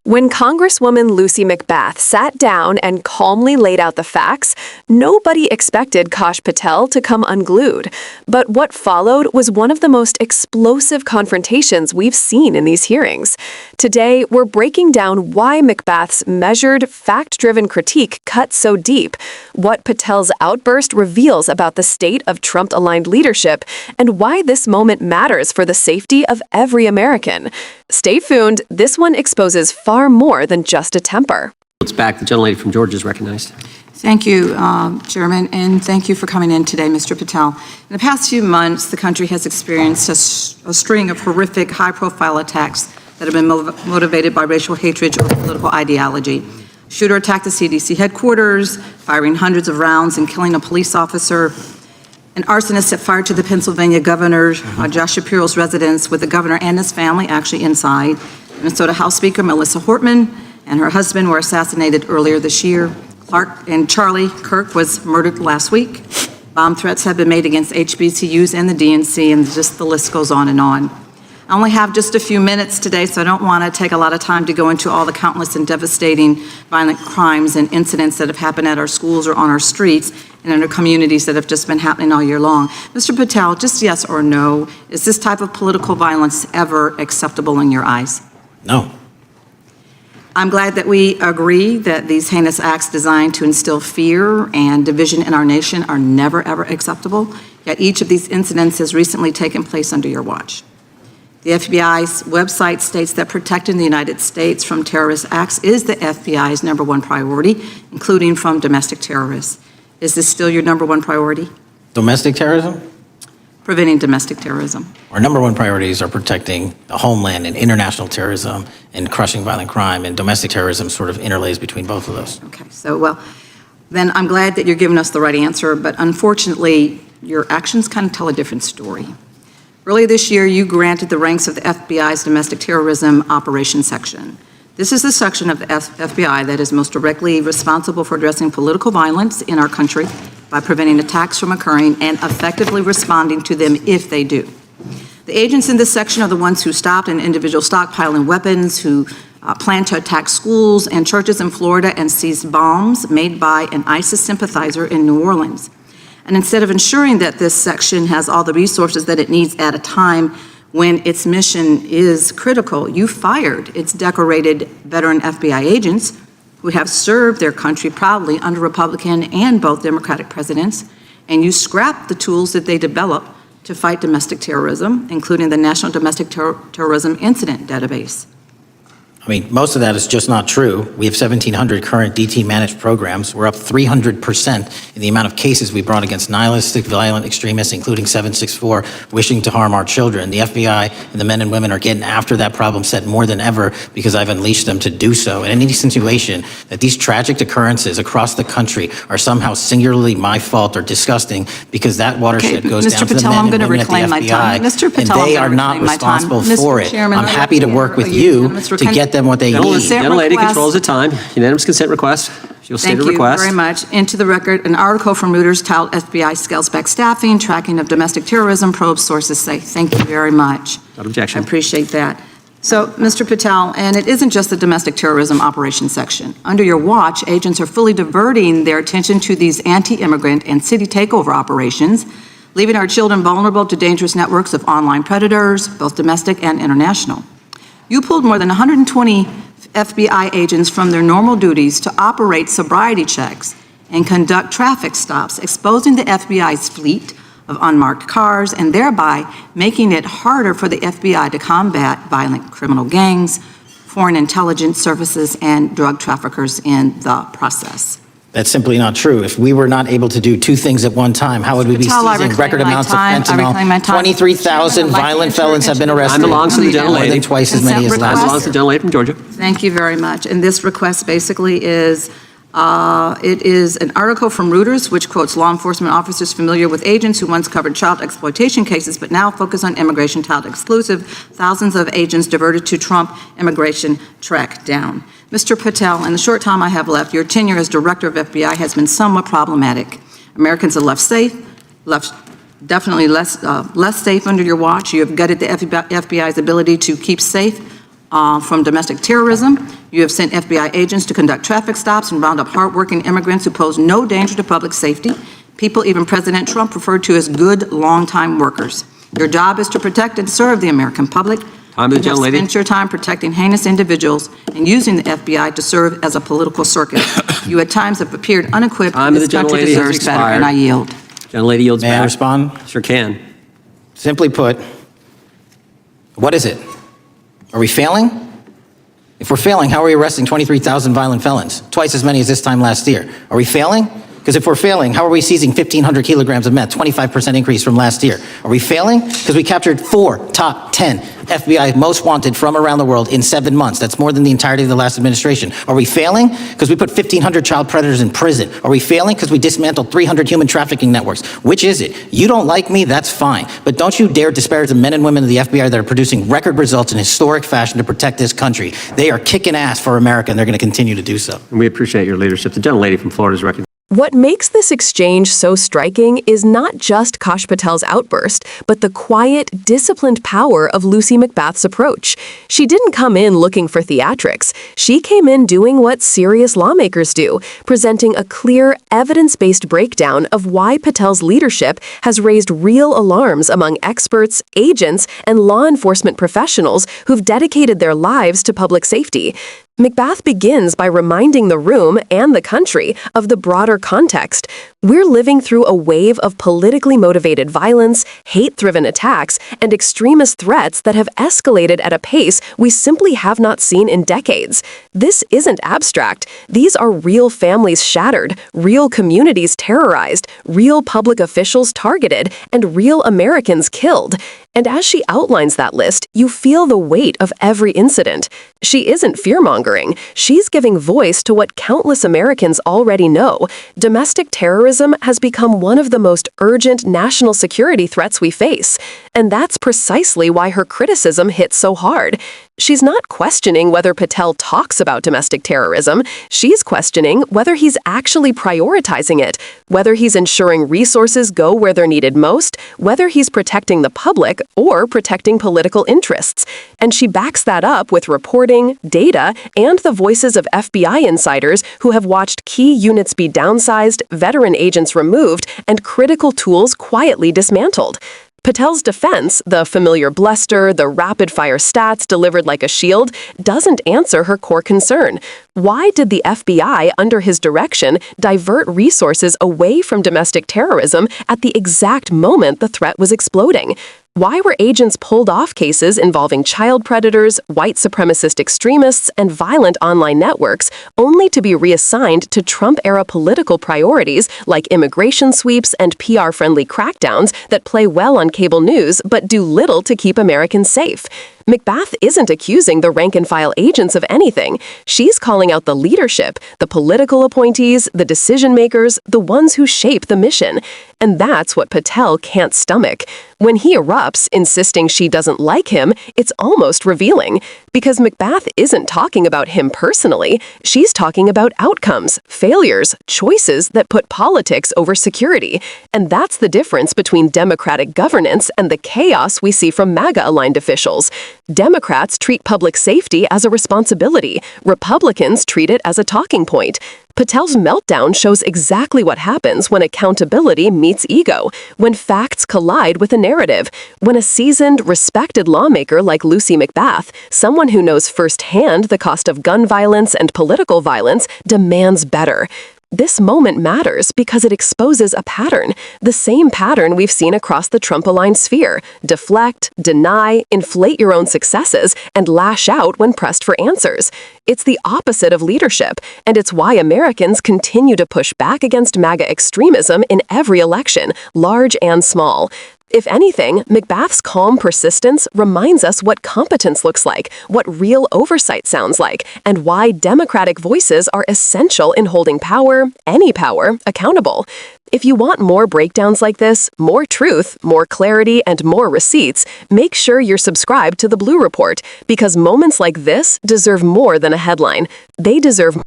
When Congresswoman Lucy McBath sat down and calmly laid out the facts, nobody expected Kash Patel to come unglued. But what followed was one of the most explosive confrontations we've seen in these hearings. Today, we're breaking down why McBath's measured, fact-driven critique cut so deep, what Patel's outburst reveals about the state of Trump-aligned leadership, and why this moment matters for the safety of every American. Stay tuned, this one exposes far more than just a temper. It's back. The gentlelady from Georgia is recognized. Thank you, Chairman, and thank you for coming in today, Mr. Patel. In the past few months, the country has experienced a string of horrific, high-profile attacks that have been motivated by racial hatred or political ideology. Shooter attacked the CDC headquarters, firing hundreds of rounds and killing a police officer. An arsonist set fire to the Pennsylvania governor, Josh Shapiro's residence, with the governor and his family actually inside. Minnesota House Speaker Melissa Hortman and her husband were assassinated earlier this year. Clark and Charlie Kirk was murdered last week. Bomb threats have been made against HBCUs and the DNC, and just the list goes on and on. I only have just a few minutes today, so I don't want to take a lot of time to go into all the countless and devastating violent crimes and incidents that have happened at our schools or on our streets and in our communities that have just been happening all year long. Mr. Patel, just yes or no, is this type of political violence ever acceptable in your eyes? No. I'm glad that we agree that these heinous acts designed to instill fear and division in our nation are never, ever acceptable, yet each of these incidents has recently taken place under your watch. The FBI's website states that protecting the United States from terrorist acts is the FBI's #1 priority, including from domestic terrorists. Is this still your #1 priority? Domestic terrorism? Preventing domestic terrorism. Our #1 priorities are protecting the homeland and international terrorism and crushing violent crime, and domestic terrorism sort of interlays between both of those. Okay, so well, then I'm glad that you're giving us the right answer, but unfortunately, your actions kind of tell a different story. Earlier this year, you granted the ranks of the FBI's Domestic Terrorism Operations Section. This is the section of the FBI that is most directly responsible for addressing political violence in our country by preventing attacks from occurring and effectively responding to them if they do. The agents in this section are the ones who stopped an individual stockpiling weapons, who planned to attack schools and churches in Florida and seized bombs made by an ISIS sympathizer in New Orleans. And instead of ensuring that this section has all the resources that it needs at a time when its mission is critical, you fired its decorated veteran FBI agents who have served their country proudly under Republican and both Democratic presidents, and you scrapped the tools that they developed to fight domestic terrorism, including the National Domestic Terrorism Incident Database. I mean, most of that is just not true. We have 1,700 current DT-managed programs. We're up 300% in the amount of cases we brought against nihilistic, violent extremists, including 764, wishing to harm our children. The FBI and the men and women are getting after that problem set more than ever because I've unleashed them to do so. And any insinuation that these tragic occurrences across the country are somehow singularly my fault or disgusting because that watershed goes down to the men and women at the FBI, and they are not responsible for it. I'm happy to work with you to get them what they need. Gentlelady controls the time. Unanimous consent request. She'll state a request. Thank you very much. Into the record, an article from Reuters titled FBI Scales Back Staffing, Tracking of Domestic Terrorism, Probe Sources Say. Thank you very much. Without objection. I appreciate that. So, Mr. Patel, and it isn't just the Domestic Terrorism Operations Section. Under your watch, agents are fully diverting their attention to these anti-immigrant and city takeover operations, leaving our children vulnerable to dangerous networks of online predators, both domestic and international. You pulled more than 120 FBI agents from their normal duties to operate sobriety checks and conduct traffic stops, exposing the FBI's fleet of unmarked cars and thereby making it harder for the FBI to combat violent criminal gangs, foreign intelligence services, and drug traffickers in the process. That's simply not true. If we were not able to do two things at one time, how would we be seizing record amounts of fentanyl? 23,000 violent felons have been arrested. Time belongs to the gentlelady. More than twice as many as last. Time belongs to the gentlelady from Georgia. Thank you very much. And this request basically is, it is an article from Reuters which quotes law enforcement officers familiar with agents who once covered child exploitation cases but now focus on immigration child exclusive. Thousands of agents diverted to Trump immigration track down. Mr. Patel, in the short time I have left, your tenure as director of FBI has been somewhat problematic. Americans are left definitely less safe under your watch. You have gutted the FBI's ability to keep safe from domestic terrorism. You have sent FBI agents to conduct traffic stops and round up hardworking immigrants who pose no danger to public safety. People even President Trump referred to as good, long-time workers. Your job is to protect and serve the American public. Time to the gentlelady. You have spent your time protecting heinous individuals and using the FBI to serve as a political circus. You at times have appeared unequipped. Time to the This country gentlelady has deserves better, expired. and I yield. Gentlelady yields back. May I respond? Sure can. Simply put, what is it? Are we failing? If we're failing, how are we arresting 23,000 violent felons? Twice as many as this time last year. Are we failing? Because if we're failing, how are we seizing 1,500 kilograms of meth, 25% increase from last year? Are we failing? Because we captured 4 top 10 FBI most wanted from around the world in 7 months. That's more than the entirety of the last administration. Are we failing? Because we put 1,500 child predators in prison. Are we failing? Because we dismantled 300 human trafficking networks. Which is it? You don't like me? That's fine. But don't you dare disparage the men and women of the FBI that are producing record results in historic fashion to protect this country. They are kicking ass for America, and they're going to continue to do so. And we appreciate your leadership. The gentlelady from Florida is recognized. What makes this exchange so striking is not just Kash Patel's outburst, but the quiet, disciplined power of Lucy McBath's approach. She didn't come in looking for theatrics. She came in doing what serious lawmakers do, presenting a clear, evidence-based breakdown of why Patel's leadership has raised real alarms among experts, agents, and law enforcement professionals who've dedicated their lives to public safety. McBath begins by reminding the room and the country of the broader context. We're living through a wave of politically motivated violence, hate-driven attacks, and extremist threats that have escalated at a pace we simply have not seen in decades. This isn't abstract. These are real families shattered, real communities terrorized, real public officials targeted, and real Americans killed. And as she outlines that list, you feel the weight of every incident. She isn't fear-mongering. She's giving voice to what countless Americans already know. Domestic terrorism has become one of the most urgent national security threats we face. And that's precisely why her criticism hits so hard. She's not questioning whether Patel talks about domestic terrorism. She's questioning whether he's actually prioritizing it, whether he's ensuring resources go where they're needed most, whether he's protecting the public or protecting political interests. And she backs that up with reporting, data, and the voices of FBI insiders who have watched key units be downsized, veteran agents removed, and critical tools quietly dismantled. Patel's defense, the familiar bluster, the rapid-fire stats delivered like a shield, doesn't answer her core concern. Why did the FBI, under his direction, divert resources away from domestic terrorism at the exact moment the threat was exploding? Why were agents pulled off cases involving child predators, white supremacist extremists, and violent online networks, only to be reassigned to Trump-era political priorities like immigration sweeps and PR-friendly crackdowns that play well on cable news but do little to keep Americans safe? McBath isn't accusing the rank-and-file agents of anything. She's calling out the leadership, the political appointees, the decision-makers, the ones who shape the mission. And that's what Patel can't stomach. When he erupts, insisting she doesn't like him, it's almost revealing. Because McBath isn't talking about him personally. She's talking about outcomes, failures, choices that put politics over security. And that's the difference between democratic governance and the chaos we see from MAGA-aligned officials. Democrats treat public safety as a responsibility. Republicans treat it as a talking point. Patel's meltdown shows exactly what happens when accountability meets ego, when facts collide with a narrative, when a seasoned, respected lawmaker like Lucy McBath, someone who knows firsthand the cost of gun violence and political violence, demands better. This moment matters because it exposes a pattern, the same pattern we've seen across the Trump-aligned sphere. Deflect, deny, inflate your own successes, and lash out when pressed for answers. It's the opposite of leadership, and it's why Americans continue to push back against MAGA extremism in every election, large and small. If anything, McBath's calm persistence reminds us what competence looks like, what real oversight sounds like, and why democratic voices are essential in holding power, any power, accountable. If you want more breakdowns like this, more truth, more clarity, and more receipts, make sure you're subscribed to the Blue Report, because moments like this deserve more than a headline. They deserve